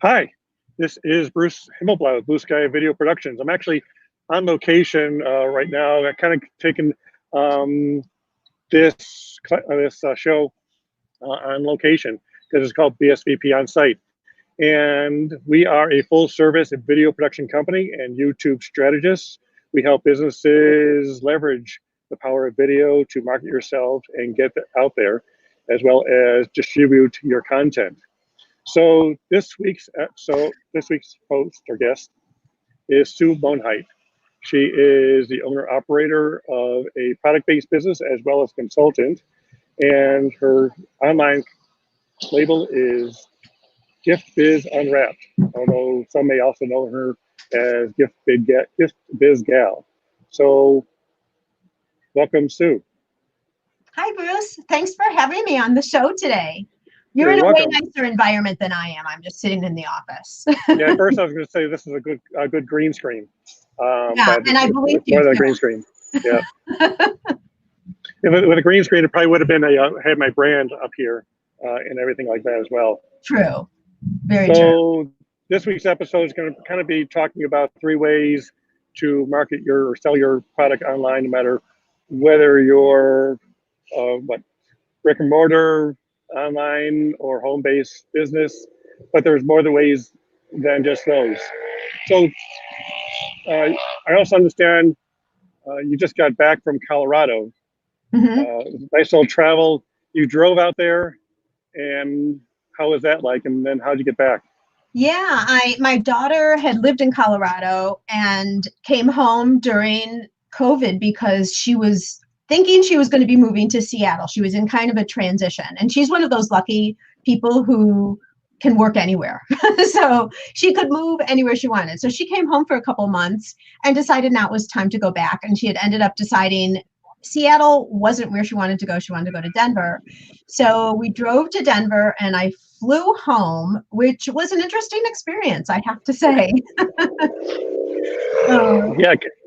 Hi, this is Bruce Himmelblau with Blue Sky Video Productions. I'm actually on location right now. I kind of taken um, this show on location because it's called BSVP on site, and we are a full service video production company and YouTube strategists. We help businesses leverage the power of video to market yourself and get out there, as well as distribute your content. So this week's host or guest is Sue Monheit. She is the owner operator of a product-based business as well as consultant, and her online label is Gift Biz Unwrapped. Although some may also know her as Gift Biz Gal. So, welcome, Sue. Hi, Bruce. Thanks for having me on the show today. You're in a way nicer environment than I am. I'm just sitting in the office. Yeah, first I was going to say this is a good green screen. Yeah, and I believe you. More than a green screen. Yeah. With a green screen, it probably would have been had my brand up here and everything like that as well. True. Very true. So this week's episode is going to kind of be talking about 3 ways to market or sell your product online, no matter whether you're brick and mortar, online, or home-based business, but there's more the ways than just those. So I also understand you just got back from Colorado. Nice little travel. You drove out there, and how was that like? And then how'd you get back? Yeah, my daughter had lived in Colorado and came home during COVID because she was thinking she was going to be moving to Seattle. She was in kind of a transition, and she's one of those lucky people who can work anywhere. So she could move anywhere she wanted. So she came home for a couple months and decided now it was time to go back. And she had ended up deciding Seattle wasn't where she wanted to go. She wanted to go to Denver. So we drove to Denver and I flew home, which was an interesting experience, I have to say.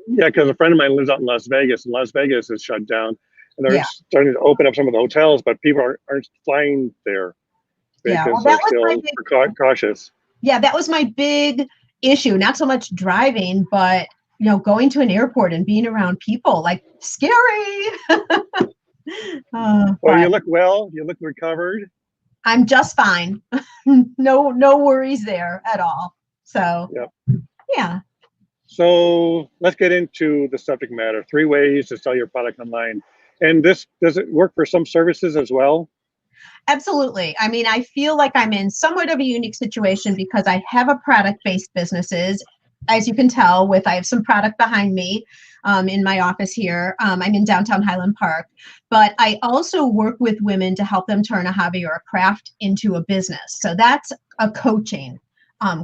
Yeah, because a friend of mine lives out in Las Vegas, and Las Vegas is shut down, and they're starting to open up some of the hotels, but people aren't flying there because they're still cautious. Yeah, that was my big issue. Not so much driving, but going to an airport and being around people, like scary. Well, you look well. You look recovered. I'm just fine. No worries there at all. So, yeah. So let's get into the subject matter. 3 ways to sell your product online. And does it work for some services as well? Absolutely. I mean, I feel like I'm in somewhat of a unique situation because I have a product-based businesses. As you can tell I have some product behind me in my office here. I'm in downtown Highland Park, but I also work with women to help them turn a hobby or a craft into a business. So that's a coaching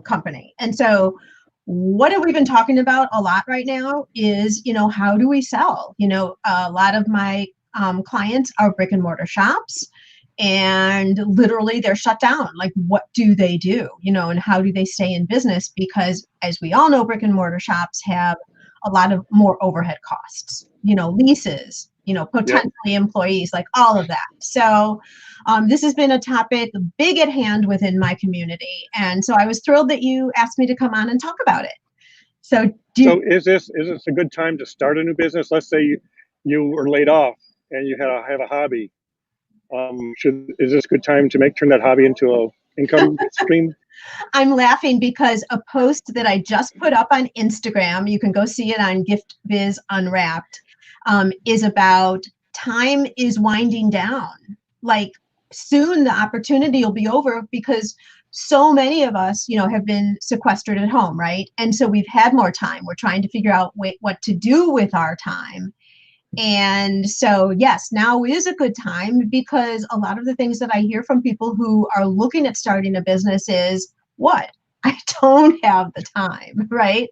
company. And so what have we been talking about a lot right now is, how do we sell? A lot of my clients are brick and mortar shops, and literally they're shut down. Like, what do they do? And how do they stay in business? Because as we all know, brick and mortar shops have a lot of more overhead costs, leases, potentially employees, like all of that. So this has been a topic big at hand within my community. And so I was thrilled that you asked me to come on and talk about it. So is this a good time to start a new business? Let's say you were laid off and you have a hobby. Is this a good time to turn that hobby into an income stream? I'm laughing because a post that I just put up on Instagram, you can go see it on Gift Biz Unwrapped, is about time is winding down. Like, soon the opportunity will be over because so many of us, have been sequestered at home, right? And so we've had more time. We're trying to figure out what to do with our time. And so, yes, now is a good time because a lot of the things that I hear from people who are looking at starting a business is, what? I don't have the time, right?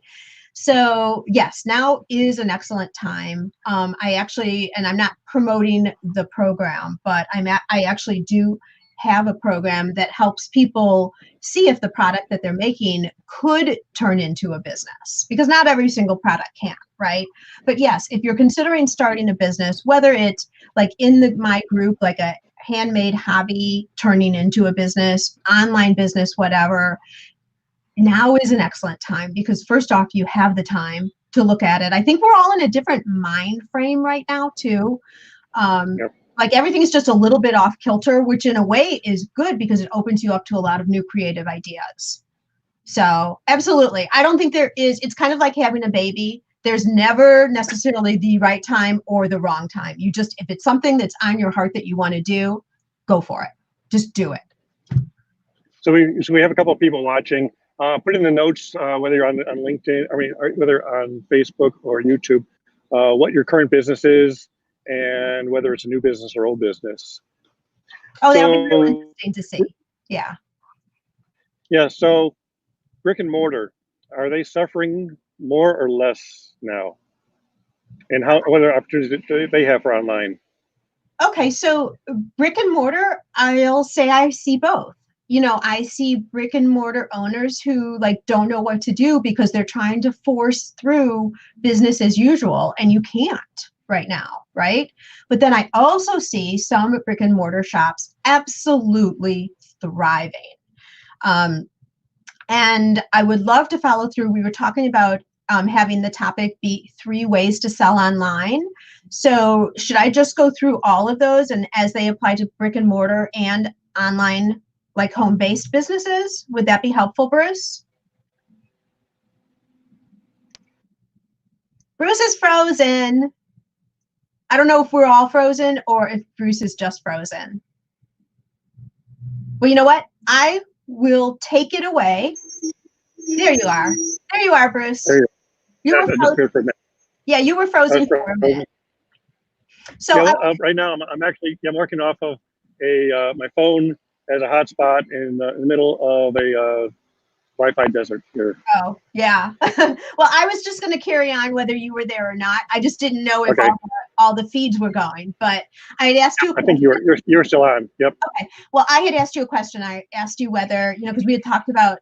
So, yes, now is an excellent time. I actually, and I'm not promoting the program, but I actually do have a program that helps people see if the product that they're making could turn into a business, because not every single product can, right? But yes, if you're considering starting a business, whether it's like in my group, like a handmade hobby turning into a business, online business, whatever, now is an excellent time because first off, you have the time to look at it. I think we're all in a different mind frame right now too. Yep. Like everything is just a little bit off kilter, which in a way is good because it opens you up to a lot of new creative ideas. So absolutely. I don't think there is, it's kind of like having a baby. There's never necessarily the right time or the wrong time. You just, if it's something that's on your heart that you want to do, go for it. Just do it. So we have a couple of people watching. Put in the notes, whether you're on LinkedIn, or whether on Facebook or YouTube, what your current business is and whether it's a new business or old business. Oh, that'll be really interesting to see. Yeah. Yeah. So brick and mortar, are they suffering more or less now? And what other opportunities do they have for online? Okay, so brick and mortar, I'll say I see both. You know, I see brick and mortar owners who like don't know what to do because they're trying to force through business as usual, and you can't right now, right? But then I also see some brick and mortar shops absolutely thriving. And I would love to follow through. We were talking about having the topic be 3 ways to sell online. So should I just go through all of those and as they apply to brick and mortar and online, like home-based businesses? Would that be helpful, Bruce? Bruce is frozen. I don't know if we're all frozen or if Bruce is just frozen. Well, you know what? I will take it away. There you are. There you are, Bruce. There you were frozen. Yeah, you were frozen for a minute. So yeah, right now I'm actually working off of my phone as a hotspot in the middle of a Wi-Fi desert here. Oh yeah. Well, I was just going to carry on whether you were there or not. I just didn't know if all the feeds were going. But I had asked you. I think you're still on. Yep. Okay. Well, I had asked you a question. I asked you whether because we had talked about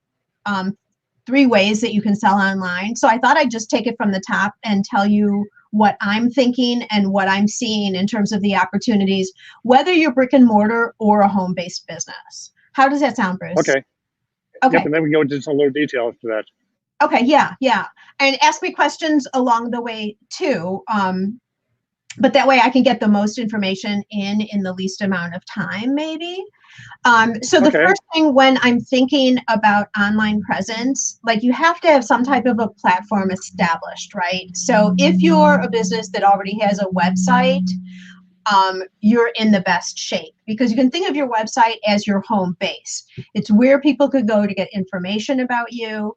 3 ways that you can sell online. So I thought I'd just take it from the top and tell you what I'm thinking and what I'm seeing in terms of the opportunities, whether you're brick and mortar or a home-based business. How does that sound, Bruce? Okay. Okay. Yep, and then we can go into some little details to that. Okay. Yeah. Yeah. And ask me questions along the way too. But that way I can get the most information in the least amount of time, maybe. So the first thing when I'm thinking about online presence, like you have to have some type of a platform established, right? So if you're a business that already has a website, you're in the best shape because you can think of your website as your home base. It's where people could go to get information about you.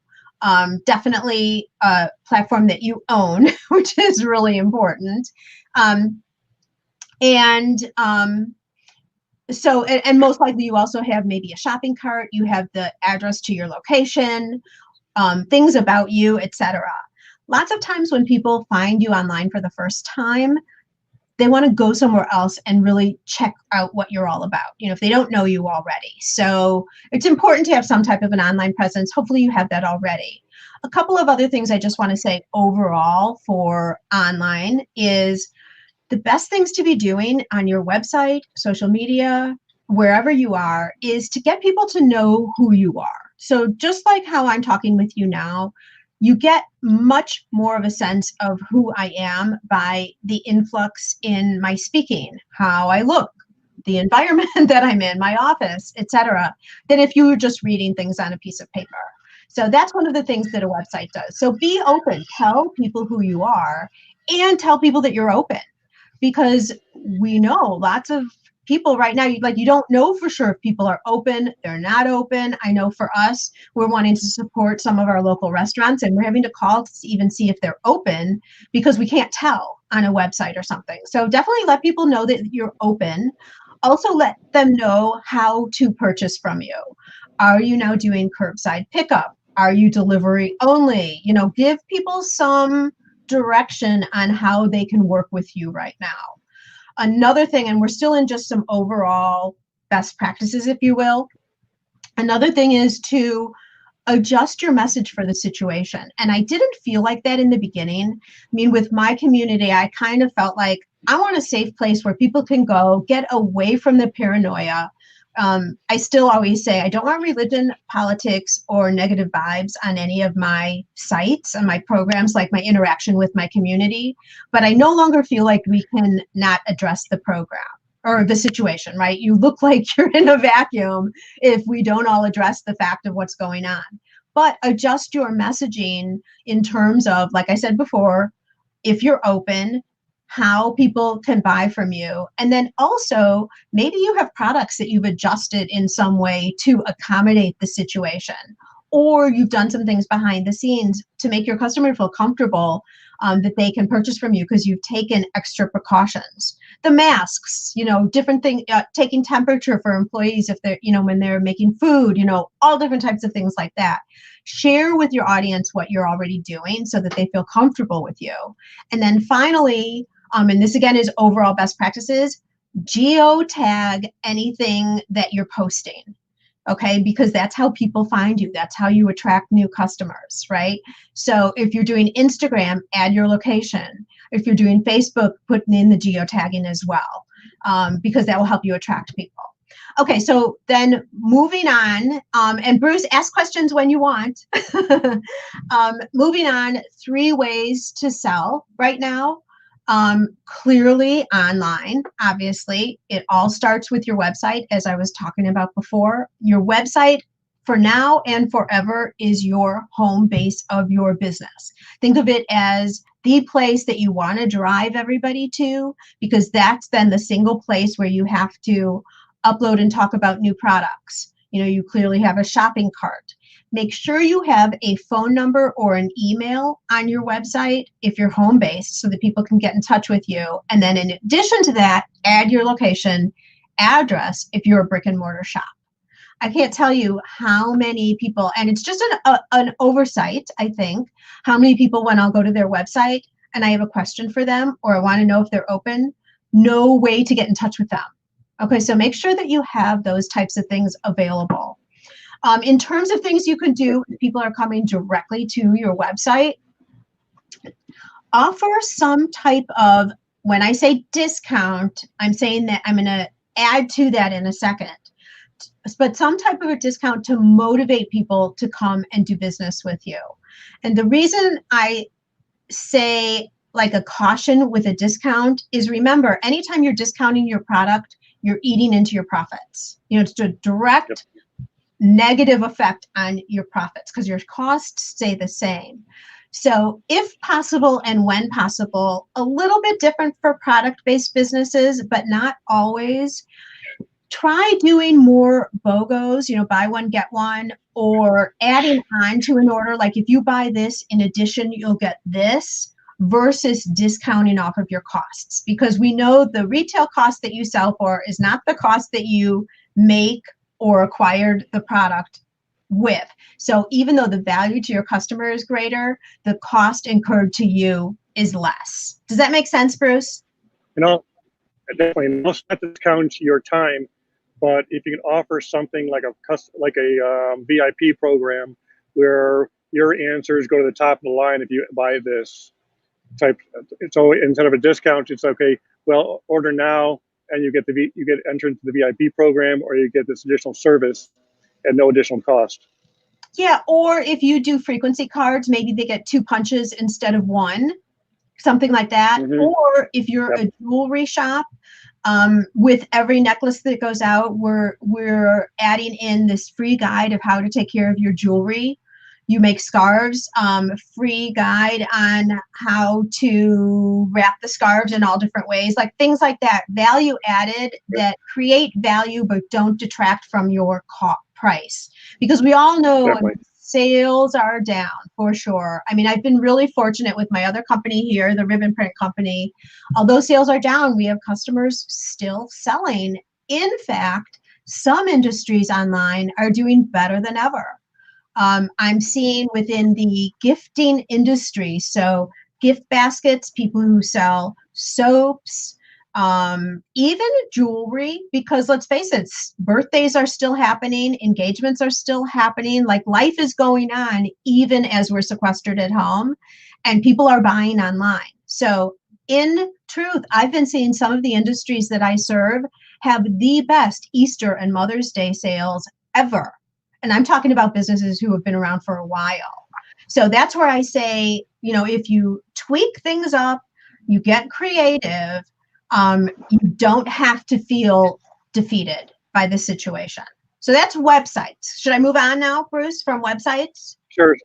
Definitely a platform that you own, which is really important. So most likely you also have maybe a shopping cart, you have the address to your location, things about you, etc. Lots of times when people find you online for the first time, they want to go somewhere else and really check out what you're all about, if they don't know you already. So it's important to have some type of an online presence. Hopefully you have that already. A couple of other things I just want to say overall for online is the best things to be doing on your website, social media, wherever you are, is to get people to know who you are. So just like how I'm talking with you now, you get much more of a sense of who I am by the influx in my speaking, how I look, the environment that I'm in, my office, etc., than if you were just reading things on a piece of paper. So that's one of the things that a website does. So be open, tell people who you are, and tell people that you're open. Because we know lots of people right now, you don't know for sure if people are open, they're not open. I know for us, we're wanting to support some of our local restaurants and we're having to call to even see if they're open because we can't tell on a website or something. So definitely let people know that you're open. Also let them know how to purchase from you. Are you now doing curbside pickup? Are you delivery only? Give people some direction on how they can work with you right now. Another thing, and we're still in just some overall best practices, if you will. Another thing is to adjust your message for the situation. And I didn't feel like that in the beginning. I mean, with my community, I kind of felt like I want a safe place where people can go, get away from the paranoia, I still always say I don't want religion, politics, or negative vibes on any of my sites and my programs, like my interaction with my community. But I no longer feel like we can not address the program or the situation, right? You look like you're in a vacuum if we don't all address the fact of what's going on. But adjust your messaging in terms of, like I said before, if you're open, how people can buy from you. And then also, maybe you have products that you've adjusted in some way to accommodate the situation, or you've done some things behind the scenes to make your customer feel comfortable that they can purchase from you because you've taken extra precautions. The masks, different thing, taking temperature for employees if they're, when they're making food, all different types of things like that. Share with your audience what you're already doing so that they feel comfortable with you. And then finally, and this again is overall best practices, geotag anything that you're posting, okay? Because that's how people find you. That's how you attract new customers, right? So if you're doing Instagram, add your location. If you're doing Facebook, put in the geotagging as well, because that will help you attract people. Okay, so then moving on, and Bruce, ask questions when you want. Moving on, 3 ways to sell right now. Clearly online, obviously. It all starts with your website, as I was talking about before. Your website, for now and forever, is your home base of your business. Think of it as the place that you want to drive everybody to, because that's then the single place where you have to upload and talk about new products. You clearly have a shopping cart. Make sure you have a phone number or an email on your website if you're home-based so that people can get in touch with you. And then in addition to that, add your location, address if you're a brick and mortar shop. I can't tell you how many people, and it's just an oversight, I think, how many people, when I'll go to their website and I have a question for them or I want to know if they're open, no way to get in touch with them. Okay, so make sure that you have those types of things available. In terms of things you can do if people are coming directly to your website, offer some type of, when I say discount, I'm saying that I'm going to add to that in a second, but some type of a discount to motivate people to come and do business with you. And the reason I say like a caution with a discount is, remember, anytime you're discounting your product, you're eating into your profits. It's a direct negative effect on your profits because your costs stay the same. So if possible and when possible, a little bit different for product-based businesses, but not always, try doing more BOGOs, buy one, get one, or adding on to an order. Like if you buy this, in addition, you'll get this, versus discounting off of your costs. Because we know the retail cost that you sell for is not the cost that you make or acquired the product with. So even though the value to your customer is greater, the cost incurred to you is less. Does that make sense, Bruce? Definitely. Most not to discount your time, but if you can offer something like a VIP program where your answers go to the top of the line if you buy this type. So instead of a discount, it's okay, well, order now and you get entered into the VIP program, or you get this additional service at no additional cost. Yeah, or if you do frequency cards, maybe they get 2 punches instead of 1, something like that. Mm-hmm. Or if you're a jewelry shop, with every necklace that goes out, we're adding in this free guide of how to take care of your jewelry. You make scarves, free guide on how to wrap the scarves in all different ways, like things like that, value added that create value but don't detract from your price. Because we all know sales are down for sure. I mean, I've been really fortunate with my other company here, the Ribbon Print Company. Although sales are down, we have customers still selling. In fact, some industries online are doing better than ever. I'm seeing within the gifting industry, so gift baskets, people who sell soaps, even jewelry, because let's face it, birthdays are still happening, engagements are still happening, like life is going on even as we're sequestered at home, and people are buying online. So in truth, I've been seeing some of the industries that I serve have the best Easter and Mother's Day sales ever. And I'm talking about businesses who have been around for a while. So that's where I say, you know, if you tweak things up, you get creative, you don't have to feel defeated by the situation. So that's websites. Should I move on now, Bruce, from websites? Sure.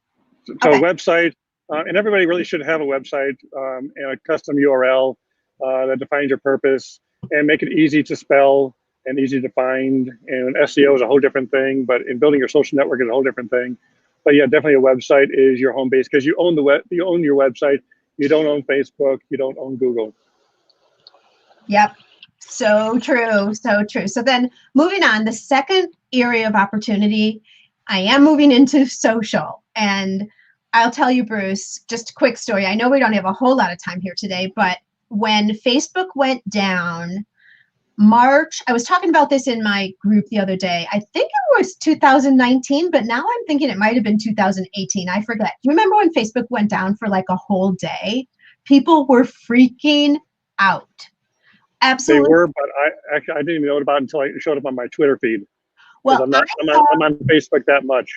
So Okay. website, and everybody really should have a website and a custom URL that defines your purpose and make it easy to spell and easy to find. And SEO is a whole different thing, but in building your social network is a whole different thing. But yeah, definitely a website is your home base because you own the web, you own your website. You don't own Facebook, you don't own Google. Yep. So true. So true. So then moving on, the second area of opportunity, I am moving into social. And I'll tell you, Bruce, just a quick story. I know we don't have a whole lot of time here today, but when Facebook went down, March, I was talking about this in my group the other day. I think it was 2019, but now I'm thinking it might have been 2018. I forget. Do you remember when Facebook went down for like a whole day? People were freaking out. Absolutely. They were, but I didn't even know about it until it showed up on my Twitter feed. Well, I'm on Facebook that much.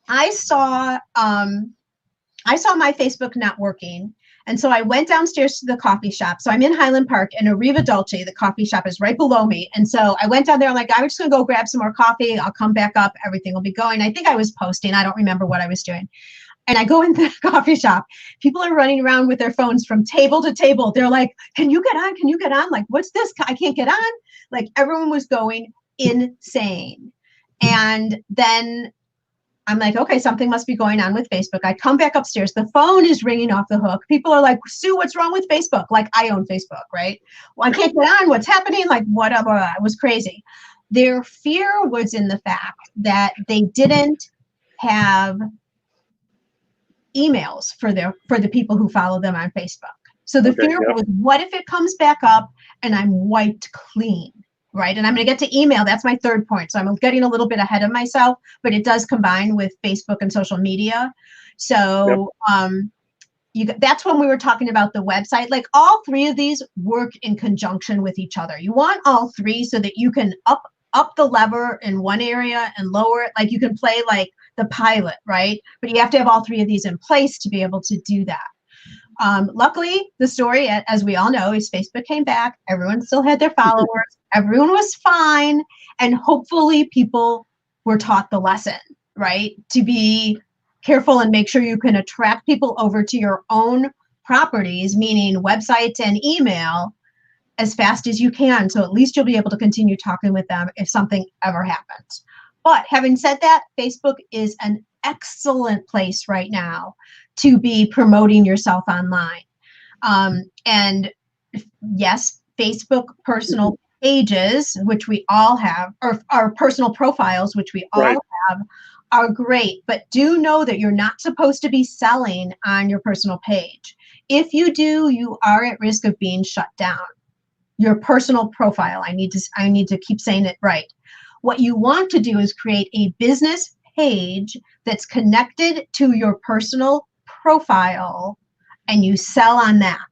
I saw my Facebook not working. And so I went downstairs to the coffee shop. So I'm in Highland Park and Arriva Dolce, the coffee shop, is right below me. And so I went down there, I'm like, I'm just gonna go grab some more coffee. I'll come back up, everything will be going. I think I was posting, I don't remember what I was doing. And I go into the coffee shop. People are running around with their phones from table to table. They're like, can you get on? Can you get on? Like, what's this? I can't get on. Like, everyone was going insane. And then I'm like, okay, something must be going on with Facebook. I come back upstairs. The phone is ringing off the hook. People are like, Sue, what's wrong with Facebook? Like, I own Facebook, right? Well, I can't get on. What's happening? Like, whatever. It was crazy. Their fear was in the fact that they didn't have emails for the people who follow them on Facebook. So the fear was, what if it comes back up and I'm wiped clean? Right. And I'm going to get to email. That's my third point. So I'm getting a little bit ahead of myself, but it does combine with Facebook and social media. So that's when we were talking about the website. Like, all three of these work in conjunction with each other. You want all three so that you can up the lever in one area and lower it. Like, you can play like the pilot, right? But you have to have all three of these in place to be able to do that. Luckily, the story, as we all know, is Facebook came back. Everyone still had their followers. Everyone was fine. And hopefully people were taught the lesson, right? To be careful and make sure you can attract people over to your own properties, meaning websites and email, as fast as you can. So at least you'll be able to continue talking with them if something ever happens. But having said that, Facebook is an excellent place right now to be promoting yourself online. And yes, Facebook personal pages, which we all have, or our personal profiles, which we all have, are great. But do know that you're not supposed to be selling on your personal page. If you do, you are at risk of being shut down. Your personal profile, I need to keep saying it right. What you want to do is create a business page that's connected to your personal profile, and you sell on that.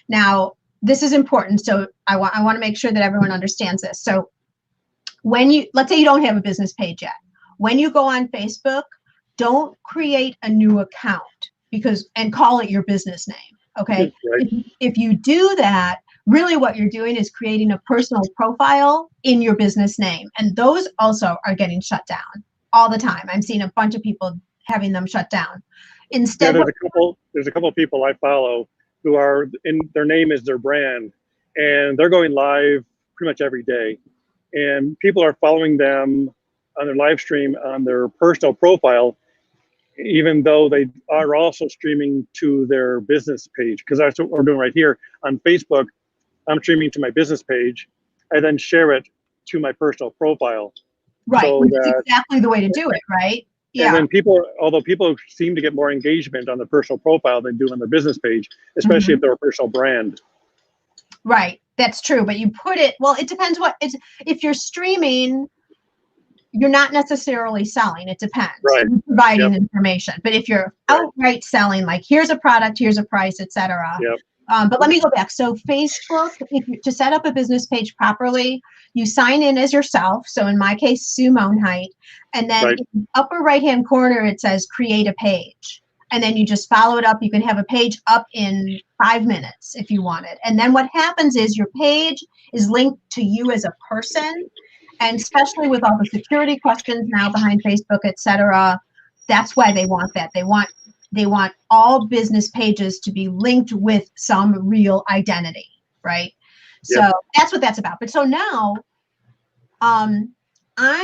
Now, this is important. So I want to make sure that everyone understands this. So when let's say you don't have a business page yet. When you go on Facebook, don't create a new account and call it your business name. Okay. If you do that, really what you're doing is creating a personal profile in your business name. And those also are getting shut down all the time. I'm seeing a bunch of people having them shut down. Instead, there's a couple of people I follow who are their name is their brand, and they're going live pretty much every day. And people are following them on their live stream on their personal profile, even though they are also streaming to their business page. Because that's what we're doing right here on Facebook. I'm streaming to my business page. I then share it to my personal profile. Right, so which is exactly the way to do it, right? Yeah. And then although people seem to get more engagement on the personal profile than do on the business page, especially if they're a personal brand. Right, that's true. But you put it, well, it depends if you're streaming, you're not necessarily selling. It depends. Right. You're providing information. But if you're outright selling, like here's a product, here's a price, etc., But let me go back. So Facebook, to set up a business page properly, you sign in as yourself. So in my case, Sue Monheit. And then Right. in the upper right-hand corner, it says create a page. And then you just follow it up. You can have a page up in 5 minutes if you want it. And then what happens is your page is linked to you as a person. And especially with all the security questions now behind Facebook, et cetera, that's why they want that. They want all business pages to be linked with some real identity, right? So Yep. that's what that's about. But so now, on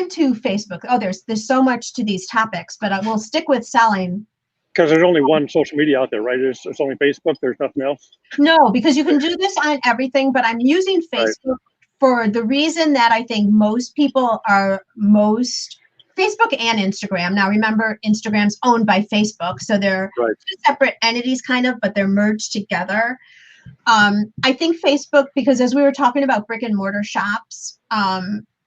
to Facebook. Oh, there's so much to these topics, but I will stick with selling. Because there's only one social media out there, right? It's only Facebook. There's nothing else. No, because you can do this on everything, but I'm using Facebook for the reason that I think most people are Facebook and Instagram. Now, remember, Instagram's owned by Facebook, so they're two separate entities kind of, but they're merged together. I think Facebook, because as we were talking about brick and mortar shops,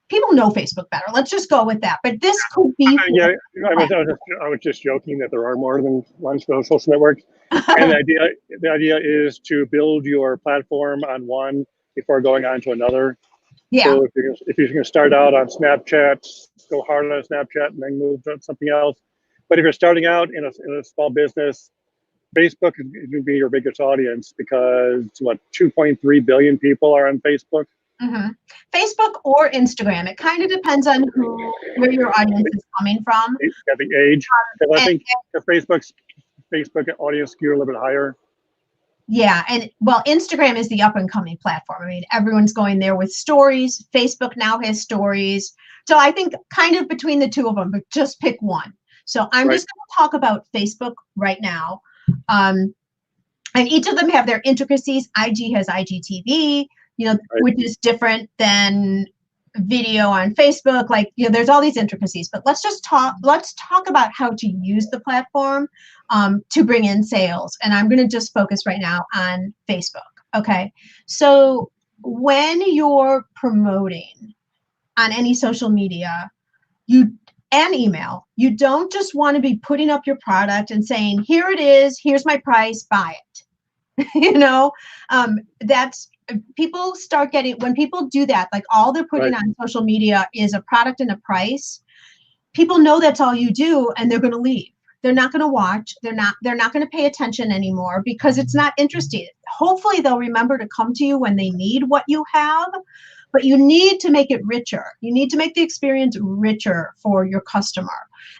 people know Facebook better. Let's just go with that. But this could be. Yeah, I was just joking that there are more than one social network. And the idea is to build your platform on one before going on to another. Yeah. So if you're going to start out on Snapchat, go hard on Snapchat and then move to something else. But if you're starting out in a small business, Facebook is going to be your biggest audience because 2.3 billion people are on Facebook. Mm-hmm. Facebook or Instagram. It kind of depends on where your audience is coming from. Yeah, the age. Because I think the Facebook audience skew a little bit higher. Yeah, and well, Instagram is the up and coming platform. I mean, everyone's going there with stories. Facebook now has stories. So I think kind of between the two of them, but just pick one. So I'm just going to talk about Facebook right now. And each of them have their intricacies. IG has IGTV, which is different than video on Facebook. Like, there's all these intricacies, but let's talk about how to use the platform to bring in sales. And I'm going to just focus right now on Facebook. Okay. So when you're promoting on any social media, and email, you don't just want to be putting up your product and saying, here it is, here's my price, buy it. That's people start getting, when people do that, like all they're putting on social media is a product and a price. People know that's all you do, and they're going to leave. They're not going to watch. They're not going to pay attention anymore because it's not interesting. Hopefully they'll remember to come to you when they need what you have, but you need to make it richer. You need to make the experience richer for your customer.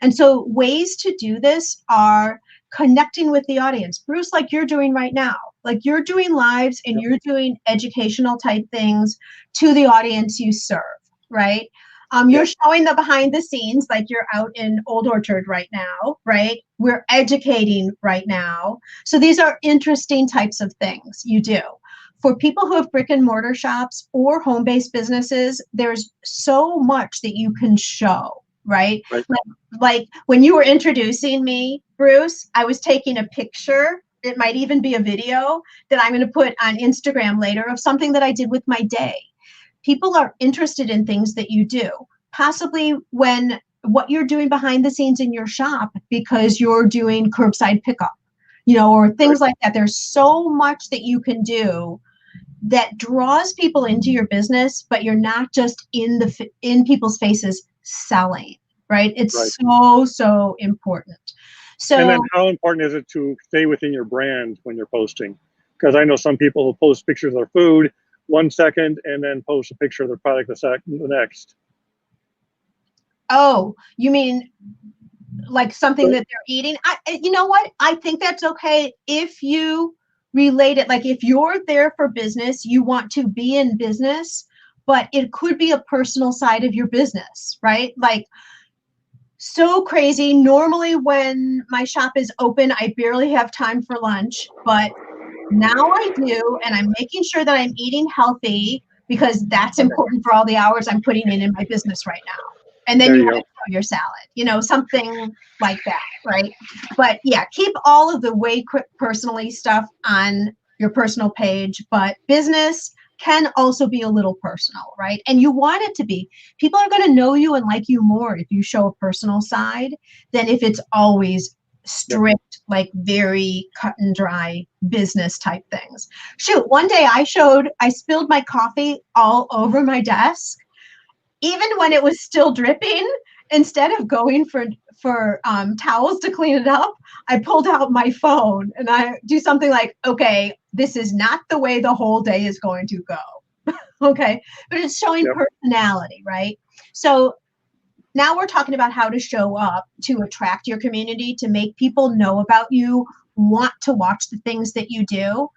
And so ways to do this are connecting with the audience. Bruce, like you're doing right now, like you're doing lives and you're doing educational type things to the audience you serve, right? You're showing the behind the scenes, like you're out in Old Orchard right now, right? We're educating right now. So these are interesting types of things you do. For people who have brick and mortar shops or home-based businesses, there's so much that you can show, right? Like when you were introducing me, Bruce, I was taking a picture. It might even be a video that I'm going to put on Instagram later of something that I did with my day. People are interested in things that you do, possibly what you're doing behind the scenes in your shop because you're doing curbside pickup, or things like that. There's so much that you can do that draws people into your business, but you're not just in people's faces selling, right? It's so important. So, and then how important is it to stay within your brand when you're posting? Because I know some people who post pictures of their food 1 second and then post a picture of their product the next. Oh, you mean like something that they're eating? You know what? I think that's okay if you relate it. Like if you're there for business, you want to be in business, but it could be a personal side of your business, right? Like so crazy. Normally when my shop is open, I barely have time for lunch, but now I do, and I'm making sure that I'm eating healthy because that's important for all the hours I'm putting in my business right now. And then you want to throw your salad, something like that, right? But yeah, keep all of the way personally stuff on your personal page, but business can also be a little personal, right? And you want it to be. People are going to know you and like you more if you show a personal side than if it's always strict, like very cut and dry business type things. Shoot, one day I spilled my coffee all over my desk, even when it was still dripping. Instead of going for towels to clean it up, I pulled out my phone and I do something like, okay, this is not the way the whole day is going to go. Okay, but it's showing personality, right? So now we're talking about how to show up to attract your community, to make people know about you, want to watch the things that you do.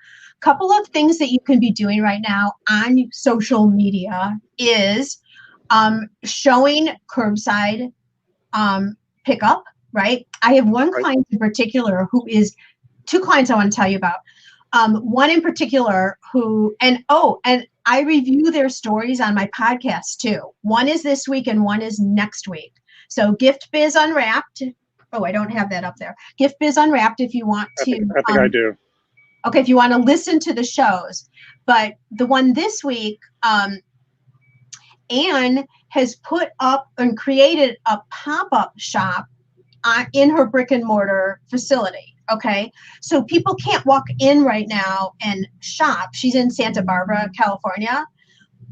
Couple of things that you can be doing right now on social media is showing curbside pickup, right? I have one client in particular who is, two clients I want to tell you about. One in particular who, and I review their stories on my podcast too. One is this week and one is next week. So Gift Biz Unwrapped. Oh, I don't have that up there. Gift Biz Unwrapped if you want to. I think I do. Okay, if you want to listen to the shows. But the one this week, Anne has put up and created a pop-up shop in her brick and mortar facility. Okay, so people can't walk in right now and shop. She's in Santa Barbara, California,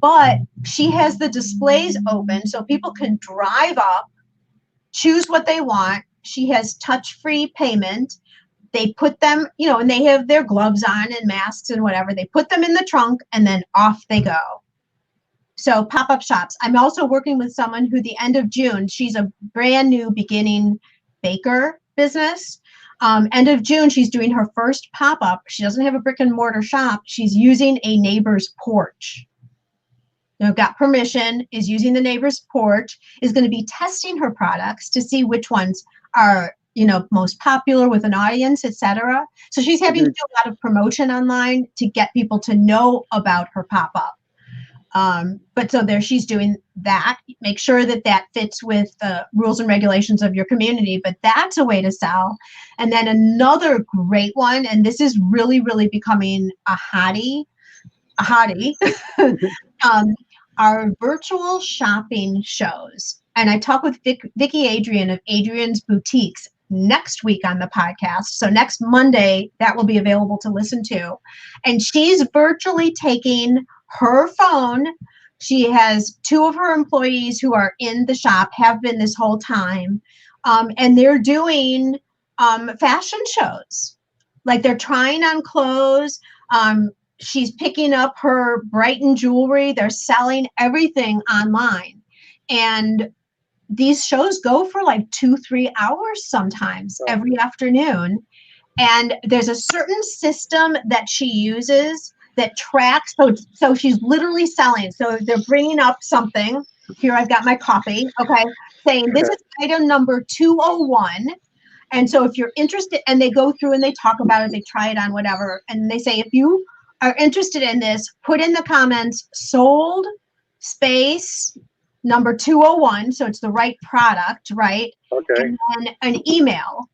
but she has the displays open so people can drive up, choose what they want. She has touch-free payment. They put them, and they have their gloves on and masks and whatever. They put them in the trunk and then off they go. So pop-up shops. I'm also working with someone who the end of June, she's a brand new beginning baker business. End of June, she's doing her first pop-up. She doesn't have a brick and mortar shop. She's using a neighbor's porch. Got permission, is using the neighbor's porch, is going to be testing her products to see which ones are, most popular with an audience, etc. So she's having to do a lot of promotion online to get people to know about her pop-up. But so there she's doing that. Make sure that fits with the rules and regulations of your community, but that's a way to sell. And then another great one, and this is really, really becoming a hottie, our virtual shopping shows. And I talk with Vicki Adrian of Adrian's Boutiques next week on the podcast. So next Monday, that will be available to listen to. And she's virtually taking her phone. She has two of her employees who are in the shop, have been this whole time, and they're doing fashion shows. Like they're trying on clothes. She's picking up her Brighton jewelry. They're selling everything online. And these shows go for like 2-3 hours sometimes every afternoon. And there's a certain system that she uses that tracks. So she's literally selling. So they're bringing up something. Here, I've got my copy. Okay. Saying this is item number 201. And so if you're interested, and they go through and they talk about it, they try it on whatever. And they say, if you are interested in this, put in the comments, sold space number 201. So it's the right product, right? Okay. And then an email.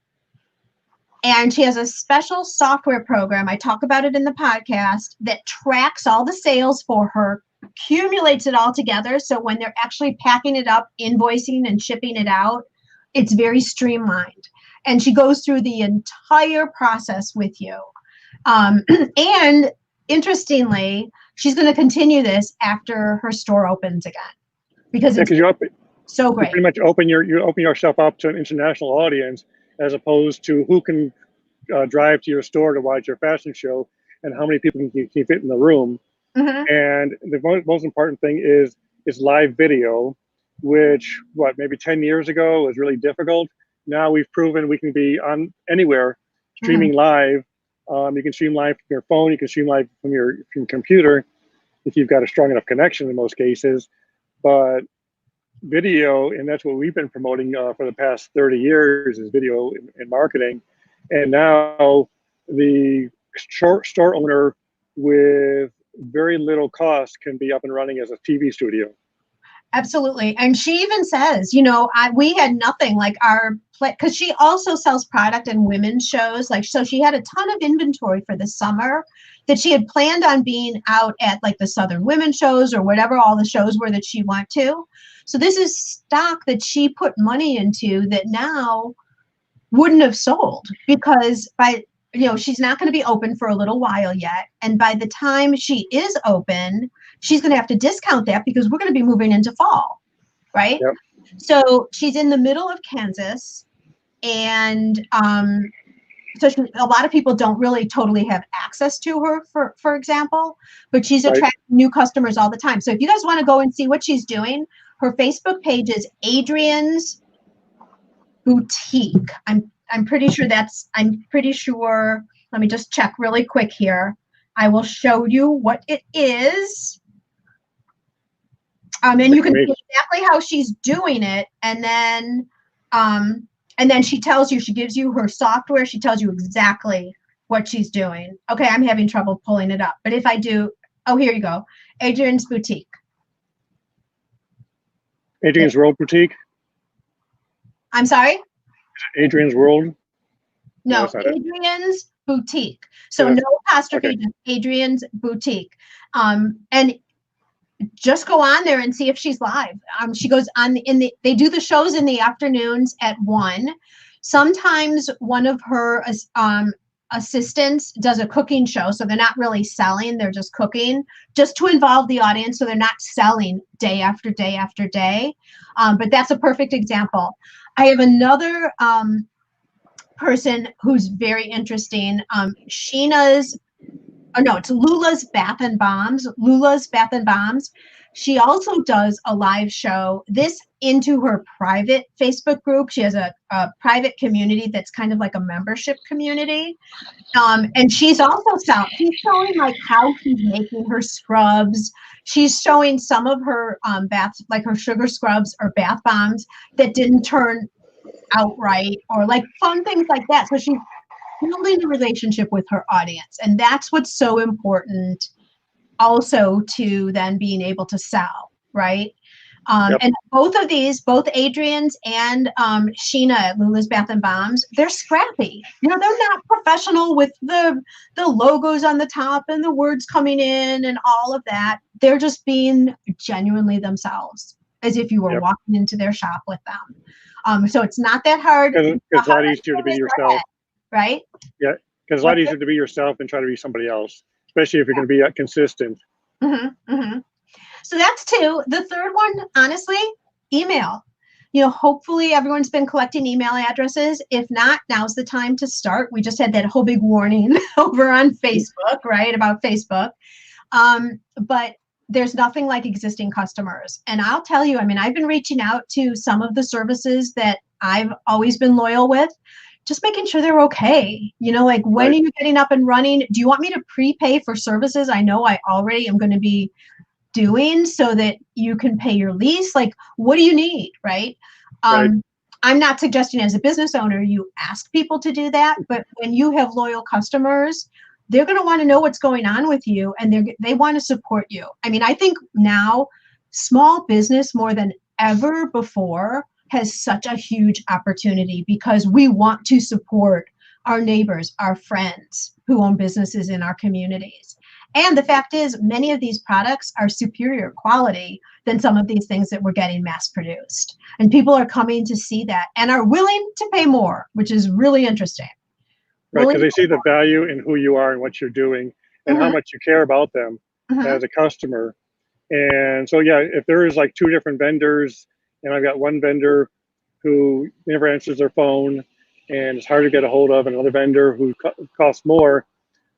And she has a special software program, I talk about it in the podcast, that tracks all the sales for her, accumulates it all together. So when they're actually packing it up, invoicing and shipping it out, it's very streamlined. And she goes through the entire process with you. And interestingly, she's going to continue this after her store opens again. Because it's so great. You pretty much open yourself up to an international audience, as opposed to who can drive to your store to watch your fashion show and how many people can fit in the room. And the most important thing is live video, which maybe 10 years ago was really difficult. Now we've proven we can be on anywhere streaming live. You can stream live from your phone, you can stream live from your computer if you've got a strong enough connection in most cases. But video, and that's what we've been promoting for the past 30 years, is video in marketing. And now the store owner with very little cost can be up and running as a TV studio. Absolutely. And she even says, we had nothing like because she also sells product in women's shows. So she had a ton of inventory for the summer that she had planned on being out at like the Southern Women's shows or whatever all the shows were that she went to. So this is stock that she put money into that now wouldn't have sold because she's not going to be open for a little while yet. And by the time she is open, she's going to have to discount that because we're going to be moving into fall, right? Yep. So she's in the middle of Kansas, and so a lot of people don't really totally have access to her, for example, but she's attracting new customers all the time. So if you guys want to go and see what she's doing, her Facebook page is Adrian's Boutique. I'm pretty sure, let me just check really quick here. I will show you what it is. And you can see exactly how she's doing it. And then she tells you, she gives you her software. She tells you exactly what she's doing. Okay, I'm having trouble pulling it up. But if I do, oh, here you go. Adrian's Boutique. Adrian's World Boutique? I'm sorry? Adrian's World? No, Adrian's Boutique. So no apostrophe, just Adrian's Boutique. And just go on there and see if she's live. She goes on they do the shows in the afternoons at 1. Sometimes one of her assistants does a cooking show, so they're not really selling, they're just cooking, just to involve the audience, so they're not selling day after day after day. But that's a perfect example. I have another person who's very interesting. It's Lula's Bath and Bombs. Lula's Bath and Bombs. She also does a live show. This into her private Facebook group. She has a private community that's kind of like a membership community. And she's also showing like how she's making her scrubs. She's showing some of her baths, like her sugar scrubs or bath bombs that didn't turn out right, or like fun things like that. So she's building a relationship with her audience, and that's what's so important also to then being able to sell, right? And both of these, both Adrian's and Sheena at Lula's Bath and Bombs, they're scrappy. They're not professional with the logos on the top and the words coming in and all of that. They're just being genuinely themselves, as if you were walking into their shop with them. So it's not that hard. It's a lot easier to be yourself. Right? Yeah, because it's a lot easier to be yourself than try to be somebody else, especially if you're going to be consistent. So that's 2. The third one, honestly, email. Hopefully everyone's been collecting email addresses. If not, now's the time to start. We just had that whole big warning over on Facebook, right, about Facebook. But there's nothing like existing customers. And I'll tell you, I've been reaching out to some of the services that I've always been loyal with, just making sure they're okay. Like, when are you getting up and running? Do you want me to prepay for services I know I already am going to be doing so that you can pay your lease? Like, what do you need, right? I'm not suggesting as a business owner you ask people to do that, but when you have loyal customers, they're going to want to know what's going on with you, and they want to support you. I think now small business more than ever before has such a huge opportunity because we want to support our neighbors, our friends who own businesses in our communities. And the fact is, many of these products are superior quality than some of these things that we're getting mass produced. And people are coming to see that and are willing to pay more, which is really interesting. Right, because they see the value in who you are and what you're doing and how much you care about them as a customer. And so, if there is like 2 different vendors, and I've got one vendor who never answers their phone and it's hard to get a hold of, another vendor who costs more,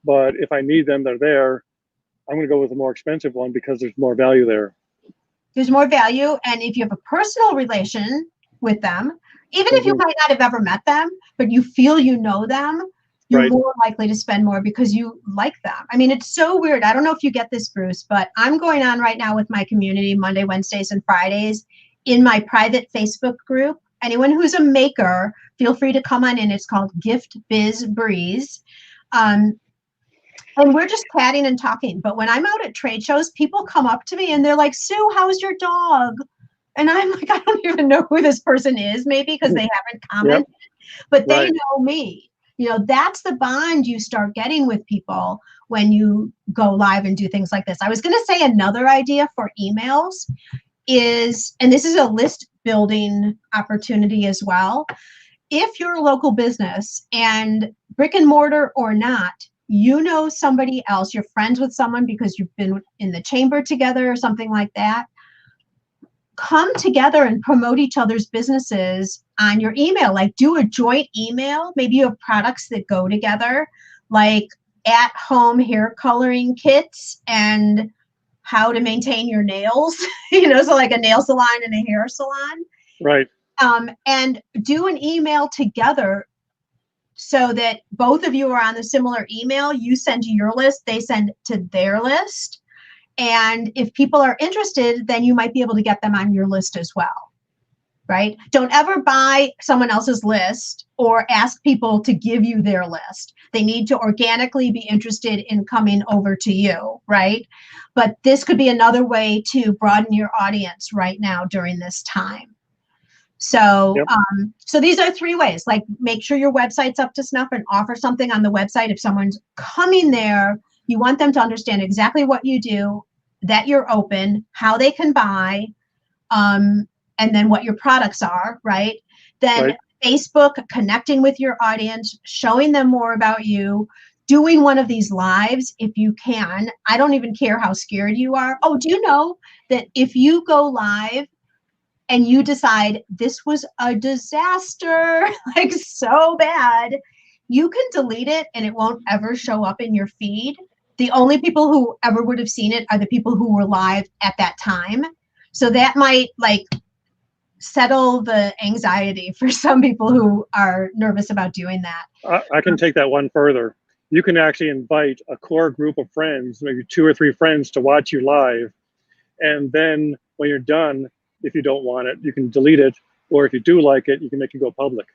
but if I need them, they're there, I'm going to go with the more expensive one because there's more value there. There's more value, and if you have a personal relation with them, even if you might not have ever met them, but you feel you know them, you're more likely to spend more because you like them. It's so weird. I don't know if you get this, Bruce, but I'm going on right now with my community Monday, Wednesdays, and Fridays in my private Facebook group. Anyone who's a maker, feel free to come on in. It's called Gift Biz Breeze. And we're just chatting and talking. But when I'm out at trade shows, people come up to me and they're like, Sue, how's your dog? And I'm like, I don't even know who this person is, maybe because they haven't commented, but they know me. That's the bond you start getting with people when you go live and do things like this. I was going to say another idea for emails is, and this is a list building opportunity as well, if you're a local business and brick and mortar or not, you know somebody else, you're friends with someone because you've been in the chamber together or something like that, come together and promote each other's businesses on your email. Like do a joint email. Maybe you have products that go together, like at-home hair coloring kits and how to maintain your nails, you know, so like a nail salon and a hair salon. Right. And do an email together so that both of you are on the similar email. You send to your list, they send to their list. And if people are interested, then you might be able to get them on your list as well, right? Don't ever buy someone else's list or ask people to give you their list. They need to organically be interested in coming over to you, right? But this could be another way to broaden your audience right now during this time. So, Yep. So these are 3 ways. Like, make sure your website's up to snuff and offer something on the website. If someone's coming there, you want them to understand exactly what you do, that you're open, how they can buy, and then what your products are, right? Then Right. Facebook, connecting with your audience, showing them more about you, doing one of these lives if you can. I don't even care how scared you are. Oh, do you know that if you go live and you decide this was a disaster, like so bad, you can delete it and it won't ever show up in your feed. The only people who ever would have seen it are the people who were live at that time. So that might like settle the anxiety for some people who are nervous about doing that. I can take that one further. You can actually invite a core group of friends, maybe 2 or 3 friends, to watch you live. And then when you're done, if you don't want it, you can delete it. Or if you do like it, you can make it go public.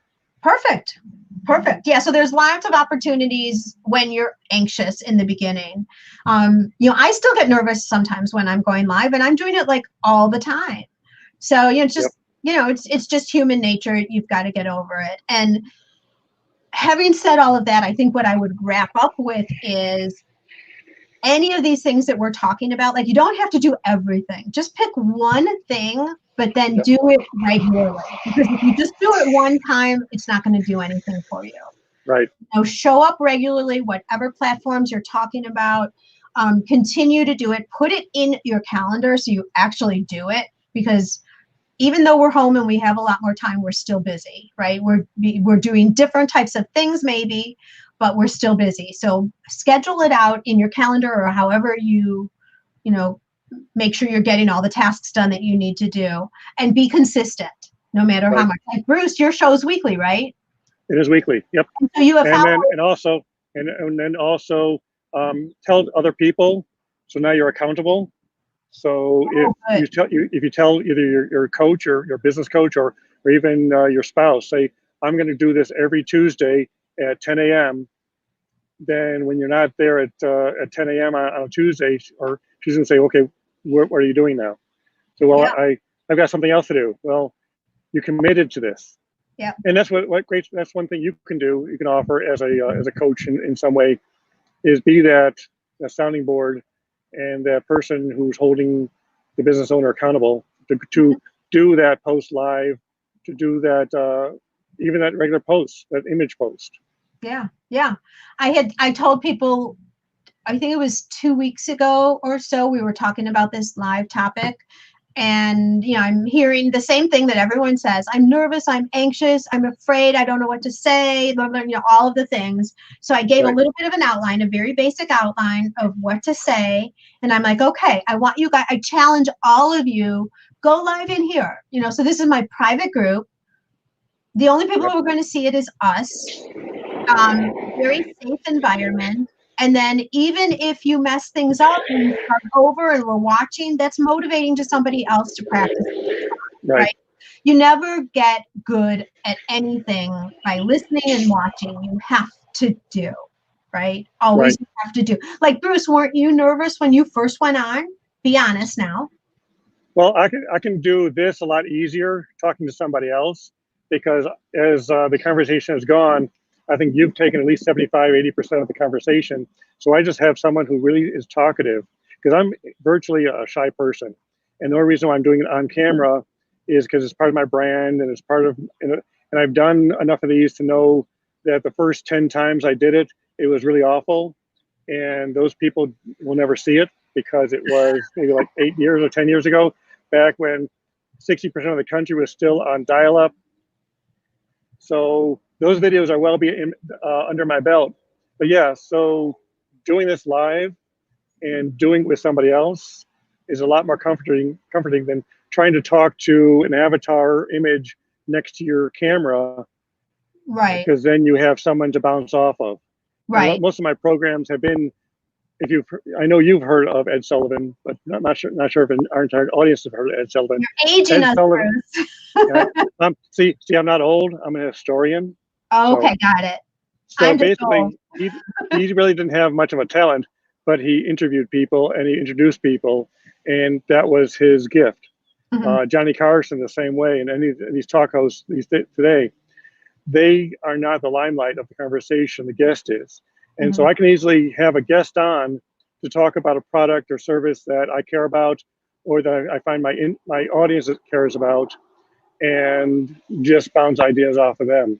Perfect. Perfect. Yeah. So there's lots of opportunities when you're anxious in the beginning. You know, I still get nervous sometimes when I'm going live, and I'm doing it like all the time. So, you know, it's just, you know, it's just human nature. You've got to get over it. And having said all of that, I think what I would wrap up with is any of these things that we're talking about, like, you don't have to do everything. Just pick one thing, but then do it regularly. Because if you just do it one time, it's not going to do anything for you. Right. So show up regularly, whatever platforms you're talking about. Continue to do it. Put it in your calendar so you actually do it, because even though we're home and we have a lot more time, we're still busy, right? We're doing different types of things maybe, but we're still busy. So schedule it out in your calendar, or however you know, make sure you're getting all the tasks done that you need to do, and be consistent no matter how much. Like Bruce, your show's weekly, right? It is weekly. Yep. And so you have and then also tell other people. So now you're accountable. So if you tell either your coach or your business coach or even your spouse, say, I'm going to do this every Tuesday at 10 a.m. Then when you're not there at 10 a.m. on Tuesday, or she's going to say, okay, what are you doing now? So, well, I've got something else to do. Well, you committed to this. Yeah. And that's that's one thing you can do. You can offer as a coach in some way, is be that sounding board and that person who's holding the business owner accountable to do that post live, to do that even that regular post, that image post. Yeah. Yeah. I told people, I think it was 2 weeks ago or so, we were talking about this live topic. And, you know, I'm hearing the same thing that everyone says. I'm nervous, I'm anxious, I'm afraid, I don't know what to say, you know, all of the things. So I gave a little bit of an outline, a very basic outline of what to say. And I'm like, okay, I want you guys, I challenge all of you, go live in here. You know, so this is my private group. The only people who are going to see it is us. Very safe environment. And then even if you mess things up and you start over and we're watching, that's motivating to somebody else to practice. Right? You never get good at anything by listening and watching. You have to do, right? Always have to do. Like, Bruce, weren't you nervous when you first went on? Be honest now. Well, I can do this a lot easier talking to somebody else, because as the conversation has gone, I think you've taken at least 75, 80% of the conversation. So I just have someone who really is talkative, because I'm virtually a shy person. And the only reason why I'm doing it on camera is because it's part of my brand, and it's part of, and And I've done enough of these to know that the first 10 times I did it, it was really awful. And those people will never see it because it was maybe like 8 years or 10 years ago, back when 60% of the country was still on dial-up. So those videos are well under my belt. But yeah, so doing this live and doing it with somebody else is a lot more comforting than trying to talk to an avatar image next to your camera, Right. because then you have someone to bounce off of. Right. Most of my programs have been, I know you've heard of Ed Sullivan, but not sure if our entire audience has heard of Ed Sullivan. You're aging us, Sullivan. Bruce. See, I'm not old. I'm a historian. Oh, okay, got it. So basically, he really didn't have much of a talent, but he interviewed people and he introduced people, and that was his gift. Johnny Carson the same way, and any of these talk hosts today, they are not the limelight of the conversation. The guest is, and so I can easily have a guest on to talk about a product or service that I care about, or that I find my audience cares about, and just bounce ideas off of them.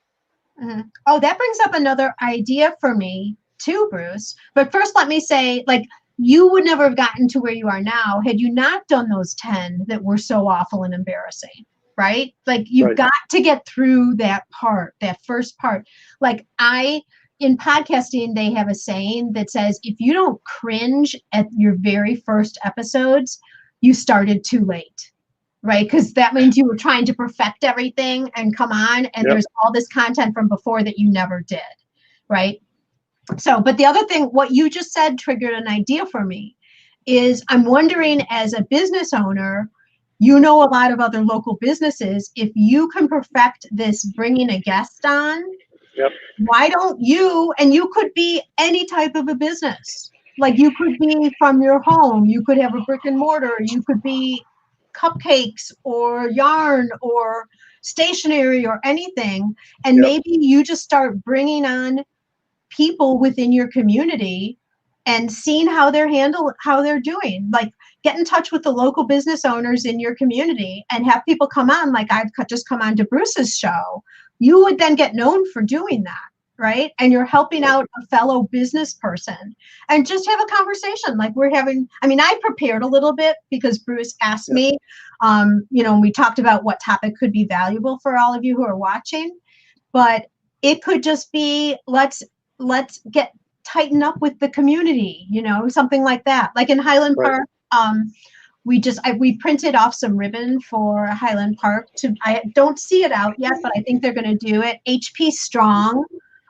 Oh, that brings up another idea for me too, Bruce. But first, let me say, like, you would never have gotten to where you are now had you not done those 10 that were so awful and embarrassing, right? Like, you've got to get through that part, that first part. Like, in podcasting, they have a saying that says, if you don't cringe at your very first episodes, you started too late. Right? Because that means you were trying to perfect everything and come on, and there's all this content from before that you never did. Right? So, but the other thing, what you just said triggered an idea for me, is I'm wondering, as a business owner, you know a lot of other local businesses, if you can perfect this bringing a guest on, why don't you, and you could be any type of a business. Like, you could be from your home, you could have a brick and mortar, you could be cupcakes or yarn or stationery or anything, and maybe you just start bringing on people within your community and seeing how they're doing. Like, get in touch with the local business owners in your community and have people come on. Like, I've just come on to Bruce's show. You would then get known for doing that, right? And you're helping out a fellow business person, and just have a conversation like we're having. I mean, I prepared a little bit because Bruce asked me, you know, and we talked about what topic could be valuable for all of you who are watching, but it could just be, let's tighten up with the community, you know, something like that. Like in Highland Park, we printed off some ribbon for Highland Park. I don't see it out yet, but I think they're going to do it. HP Strong,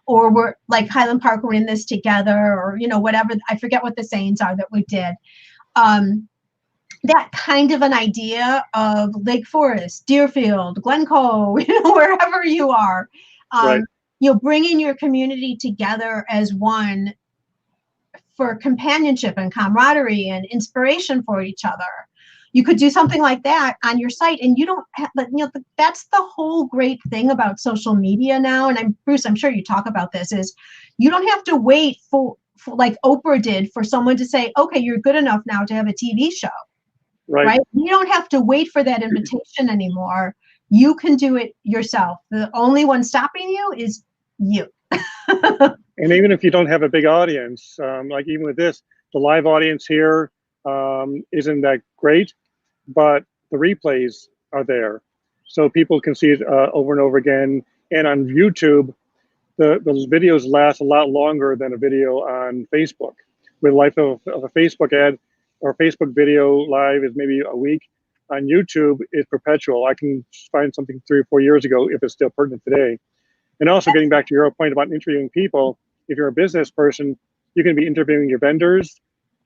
or we're like Highland Park, we're in this together, or, you know, whatever. I forget what the sayings are that we did. That kind of an idea of Lake Forest, Deerfield, Glencoe, you know, wherever you are, you know, bringing your community together as one for companionship and camaraderie and inspiration for each other. You could do something like that on your site, and you don't have, you know, that's the whole great thing about social media now. And Bruce, I'm sure you talk about this, is you don't have to wait for like Oprah did, for someone to say, okay, you're good enough now to have a TV show, right? You don't have to wait for that invitation anymore. You can do it yourself. The only one stopping you is you. And even if you don't have a big audience, like even with this, the live audience here isn't that great, but the replays are there, so people can see it over and over again. And on YouTube, the videos last a lot longer than a video on Facebook. With the life of a Facebook ad or Facebook video live is maybe a week. On YouTube, it's perpetual. I can find something 3 or 4 years ago if it's still pertinent today. And also, getting back to your point about interviewing people, if you're a business person, you can be interviewing your vendors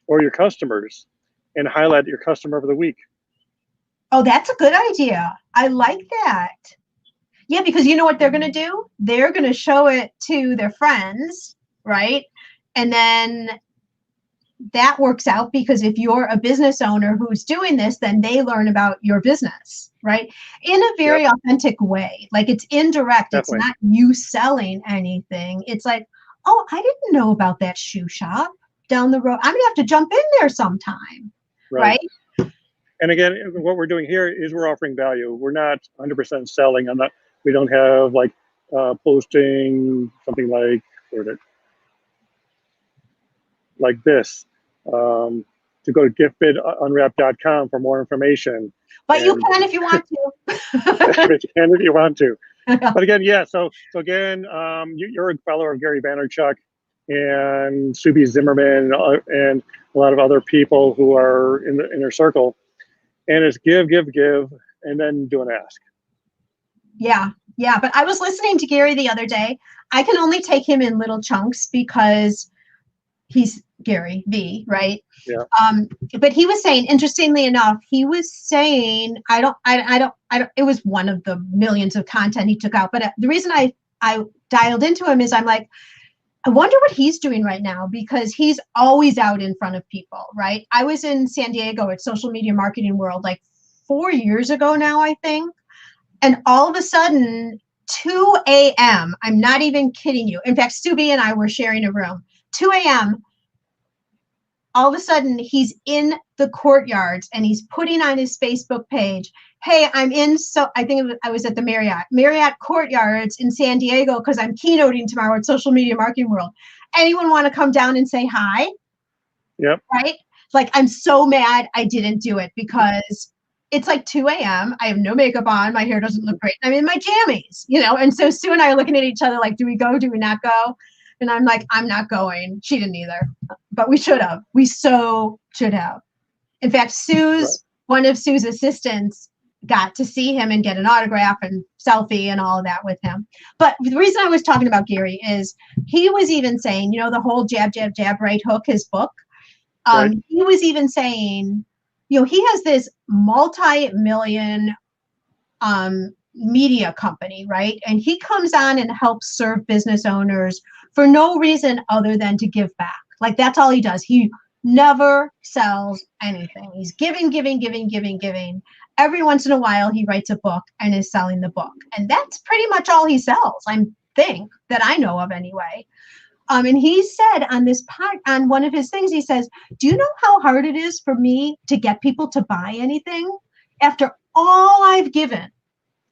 or your customers and highlight your customer of the week. Oh, that's a good idea. I like that. Yeah, because you know what they're going to do? They're going to show it to their friends, right? And then that works out, because if you're a business owner who's doing this, then they learn about your business, right? In a very authentic way. Like, it's indirect. Definitely. It's not you selling anything. It's like, oh, I didn't know about that shoe shop down the road. I'm gonna have to jump in there sometime, right? And again, what we're doing here is we're offering value. We're not 100% selling. I'm We don't have like posting something like, where did it, like this, to go to giftbidunwrap.com for more information. But you can if you want to. But you can if you want to. But again, yeah. So again, you're a follower of Gary Vaynerchuk and Subi Zimmerman and a lot of other people who are in the inner circle. And it's give, and then do an ask. Yeah, yeah. But I was listening to Gary the other day. I can only take him in little chunks because he's Gary V, right? Yeah. But he was saying, interestingly enough, he was saying, I don't, it was one of the millions of content he took out. But the reason I dialed into him is I'm like, I wonder what he's doing right now, because he's always out in front of people, right? I was in San Diego at Social Media Marketing World like 4 years ago now, I think. And all of a sudden, 2 a.m., I'm not even kidding you. In fact, Subi and I were sharing a room. 2 a.m., all of a sudden he's in the courtyards and he's putting on his Facebook page, hey, I'm in, so I think I was at the Marriott Courtyards in San Diego because I'm keynoting tomorrow at Social Media Marketing World. Anyone want to come down and say hi? Yep. Right? Like, I'm so mad I didn't do it because it's like 2 a.m. I have no makeup on. My hair doesn't look great. I'm in my jammies, you know? And so Sue and I are looking at each other like, do we go? Do we not go? And I'm like, I'm not going. She didn't either, but we should have. We so should have. In fact, one of Sue's assistants got to see him and get an autograph and selfie and all of that with him. But the reason I was talking about Gary is he was even saying, you know, the whole jab, jab, jab, right hook, his book. Right. He was even saying, you know, he has this multi-million media company, right? And he comes on and helps serve business owners for no reason other than to give back. Like, that's all he does. He never sells anything. He's giving. Every once in a while, he writes a book and is selling the book. And that's pretty much all he sells, I think, that I know of anyway. And he said on one of his things, he says, do you know how hard it is for me to get people to buy anything after all I've given?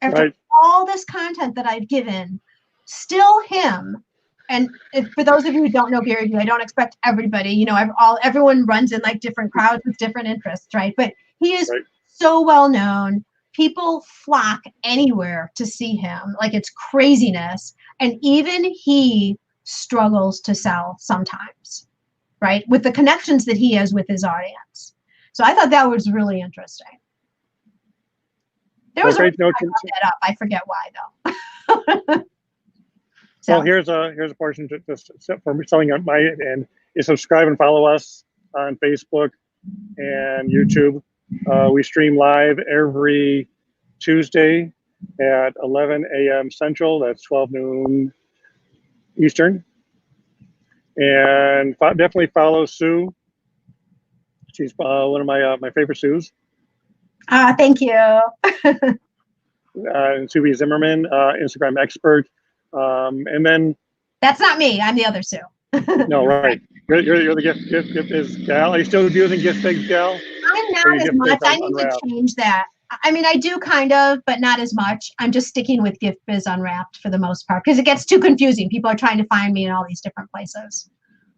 After all this content that I've given, still him. And for those of you who don't know Gary Vee, I don't expect everybody, you know, everyone runs in like different crowds with different interests, right? But he is so well known. People flock anywhere to see him. Like, it's craziness. And even he struggles to sell sometimes, right? With the connections that he has with his audience. So I thought that was really interesting. There was a reason I brought that up. I forget why though. So. Well, here's a portion for selling on my end is subscribe and follow us on Facebook and YouTube. We stream live every Tuesday at 11 a.m. Central. That's 12 noon Eastern. And definitely follow Sue. She's one of my favorite Sues. Thank you. And Subi Zimmerman, Instagram expert. And then that's not me. I'm the other Sue. No, right. You're the gift is gal. Are you still using gift big gal? I'm not as much. I need to change that. I mean, I do kind of, but not as much. I'm just sticking with Gift Biz Unwrapped for the most part because it gets too confusing. People are trying to find me in all these different places.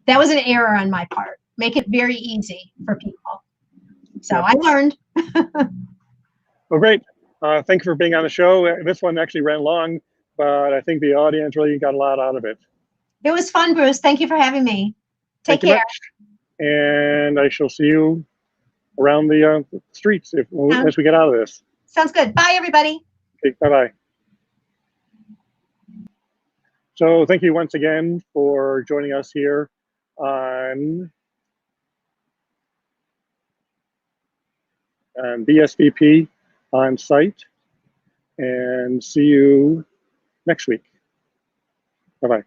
That was an error on my part. Make it very easy for people. So I learned. Well, great. Thank you for being on the show. This one actually ran long, but I think the audience really got a lot out of it. It was fun, Bruce. Thank you for having me. Take care. And I shall see you around the streets once we get out of this. Sounds good. Bye, everybody. Okay, bye-bye. So thank you once again for joining us here on BSVP on site, and see you next week. Bye-bye.